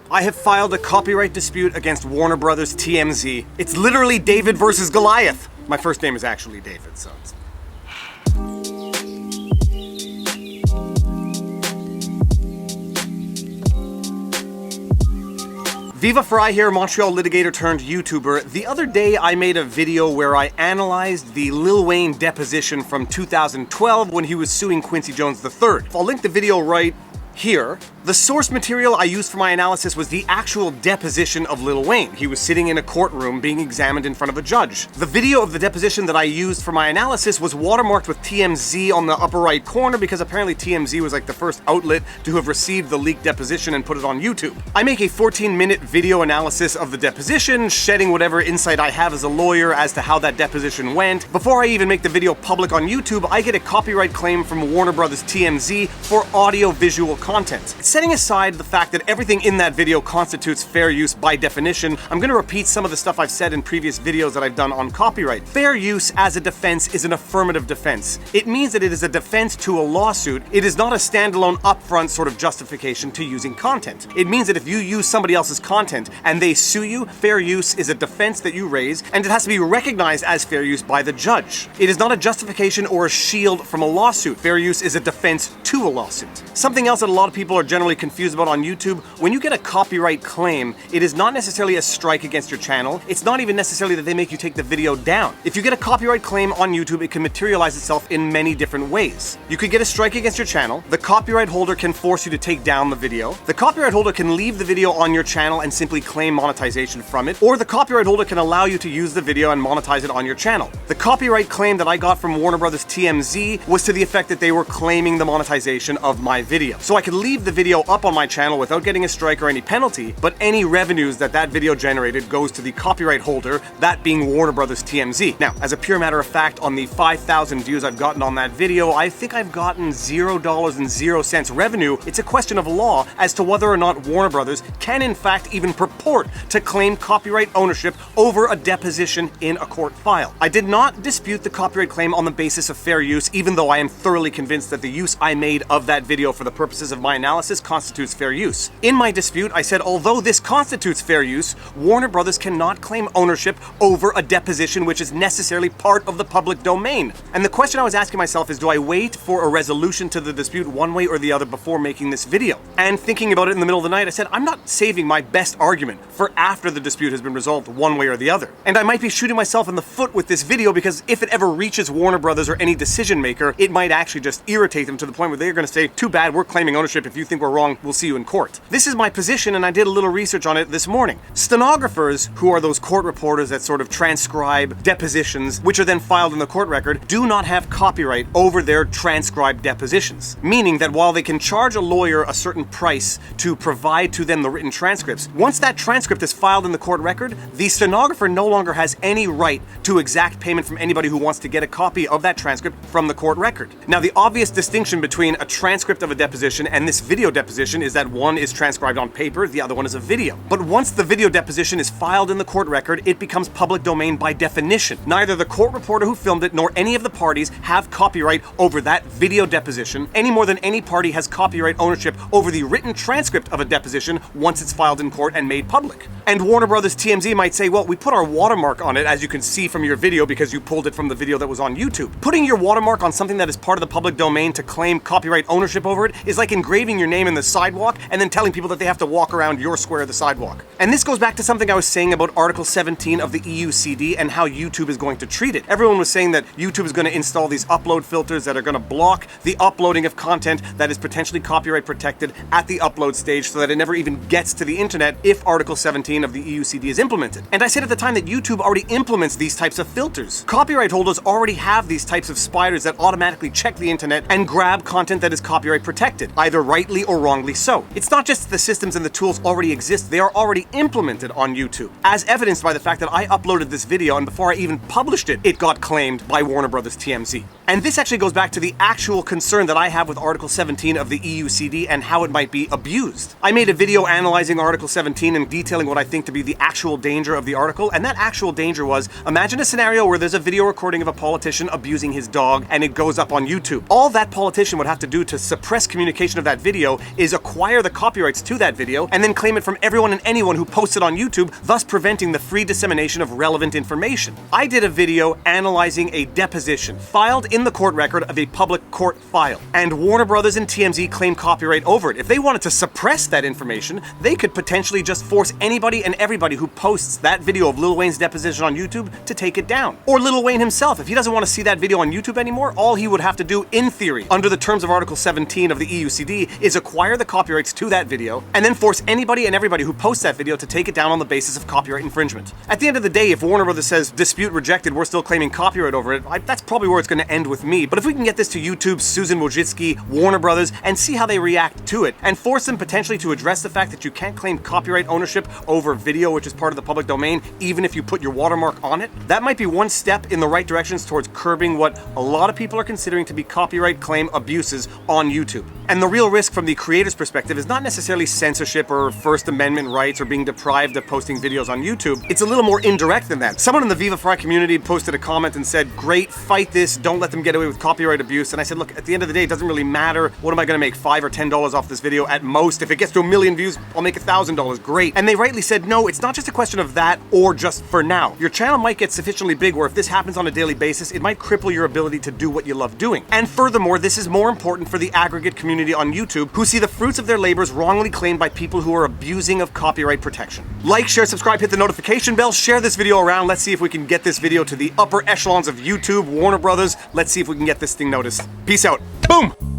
I have filed a copyright dispute against Warner Brothers TMZ. It's literally David versus Goliath. My first name is actually David, so it's... Viva Frei here, Montreal litigator turned YouTuber. The other day I made a video where I analyzed the Lil Wayne deposition from 2012 when he was suing Quincy Jones III. I'll link the video right here. The source material I used for my analysis was the actual deposition of Lil Wayne. He was sitting in a courtroom being examined in front of a judge. The video of the deposition that I used for my analysis was watermarked with TMZ on the upper right corner because apparently TMZ was like the first outlet to have received the leaked deposition and put it on YouTube. I make a 14-minute video analysis of the deposition, shedding whatever insight I have as a lawyer as to how that deposition went. Before I even make the video public on YouTube, I get a copyright claim from Warner Brothers TMZ for audio-visual content. Setting aside the fact that everything in that video constitutes fair use by definition, I'm going to repeat some of the stuff I've said in previous videos that I've done on copyright. Fair use as a defense is an affirmative defense. It means that it is a defense to a lawsuit. It is not a standalone upfront sort of justification to using content. It means that if you use somebody else's content and they sue you, fair use is a defense that you raise, and it has to be recognized as fair use by the judge. It is not a justification or a shield from a lawsuit. Fair use is a defense to a lawsuit. Something else that a lot of people are generally confused about on YouTube, when you get a copyright claim, it is not necessarily a strike against your channel. It's not even necessarily that they make you take the video down. If you get a copyright claim on YouTube, it can materialize itself in many different ways. You could get a strike against your channel. The copyright holder can force you to take down the video. The copyright holder can leave the video on your channel and simply claim monetization from it, or the copyright holder can allow you to use the video and monetize it on your channel. The copyright claim that I got from Warner Brothers TMZ was to the effect that they were claiming the monetization of my video. So I could leave the video up on my channel without getting a strike or any penalty, but any revenues that that video generated goes to the copyright holder, that being Warner Brothers TMZ. Now, as a pure matter of fact, on the 5,000 views I've gotten on that video, I think I've gotten $0.00 revenue. It's a question of law as to whether or not Warner Brothers can in fact even purport to claim copyright ownership over a deposition in a court file. I did not dispute the copyright claim on the basis of fair use, even though I am thoroughly convinced that the use I made of that video for the purposes of my analysis constitutes fair use. In my dispute, I said although this constitutes fair use, Warner Brothers cannot claim ownership over a deposition which is necessarily part of the public domain. And the question I was asking myself is, do I wait for a resolution to the dispute one way or the other before making this video? And thinking about it in the middle of the night, I said, I'm not saving my best argument for after the dispute has been resolved one way or the other. And I might be shooting myself in the foot with this video because if it ever reaches Warner Brothers or any decision maker, it might actually just irritate them to the point where they're going to say, too bad, we're claiming ownership. If you think we're wrong, we'll see you in court. This is my position, and I did a little research on it this morning. Stenographers, who are those court reporters that sort of transcribe depositions, which are then filed in the court record, do not have copyright over their transcribed depositions. Meaning that while they can charge a lawyer a certain price to provide to them the written transcripts, once that transcript is filed in the court record, the stenographer no longer has any right to exact payment from anybody who wants to get a copy of that transcript from the court record. Now, the obvious distinction between a transcript of a deposition and this video deposition is that one is transcribed on paper, the other one is a video. But once the video deposition is filed in the court record, it becomes public domain by definition. Neither the court reporter who filmed it nor any of the parties have copyright over that video deposition, any more than any party has copyright ownership over the written transcript of a deposition once it's filed in court and made public. And Warner Brothers TMZ might say, well, we put our watermark on it, as you can see from your video because you pulled it from the video that was on YouTube. Putting your watermark on something that is part of the public domain to claim copyright ownership over it is like engraving your name in the sidewalk and then telling people that they have to walk around your square of the sidewalk. And this goes back to something I was saying about Article 17 of the EUCD and how YouTube is going to treat it. Everyone was saying that YouTube is going to install these upload filters that are going to block the uploading of content that is potentially copyright protected at the upload stage so that it never even gets to the internet if Article 17 of the EUCD is implemented. And I said at the time that YouTube already implements these types of filters. Copyright holders already have these types of spiders that automatically check the internet and grab content that is copyright protected, either rightly or wrongly so. It's not just that the systems and the tools already exist, they are already implemented on YouTube, as evidenced by the fact that I uploaded this video and before I even published it, it got claimed by Warner Brothers TMZ. And this actually goes back to the actual concern that I have with Article 17 of the EUCD and how it might be abused. I made a video analyzing Article 17 and detailing what I think to be the actual danger of the article, and that actual danger was, imagine a scenario where there's a video recording of a politician abusing his dog and it goes up on YouTube. All that politician would have to do to suppress communication intention of that video is acquire the copyrights to that video and then claim it from everyone and anyone who posts it on YouTube, thus preventing the free dissemination of relevant information. I did a video analyzing a deposition filed in the court record of a public court file, and Warner Brothers and TMZ claimed copyright over it. If they wanted to suppress that information, they could potentially just force anybody and everybody who posts that video of Lil Wayne's deposition on YouTube to take it down. Or Lil Wayne himself, if he doesn't want to see that video on YouTube anymore, all he would have to do, in theory, under the terms of Article 17 of the EUCD, is acquire the copyrights to that video and then force anybody and everybody who posts that video to take it down on the basis of copyright infringement. At the end of the day, if Warner Brothers says dispute rejected, we're still claiming copyright over it, that's probably where it's going to end with me. But if we can get this to YouTube, Susan Wojcicki, Warner Brothers, and see how they react to it, and force them potentially to address the fact that you can't claim copyright ownership over video, which is part of the public domain, even if you put your watermark on it, that might be one step in the right directions towards curbing what a lot of people are considering to be copyright claim abuses on YouTube. And the real risk from the creator's perspective is not necessarily censorship or First Amendment rights or being deprived of posting videos on YouTube. It's a little more indirect than that. Someone in the Viva Frei community posted a comment and said, great, fight this, don't let them get away with copyright abuse. And I said, look, at the end of the day, it doesn't really matter. What am I gonna make, $5 or $10 off this video at most? If it gets to 1 million views, I'll make $1,000, great. And they rightly said, no, it's not just a question of that or just for now. Your channel might get sufficiently big where if this happens on a daily basis, it might cripple your ability to do what you love doing. And furthermore, this is more important for the aggregate community on YouTube who see the fruits of their labors wrongly claimed by people who are abusing of copyright protection. Like, share, subscribe, hit the notification bell, share this video around. Let's see if we can get this video to the upper echelons of YouTube, Warner Brothers. Let's see if we can get this thing noticed. Peace out. Boom!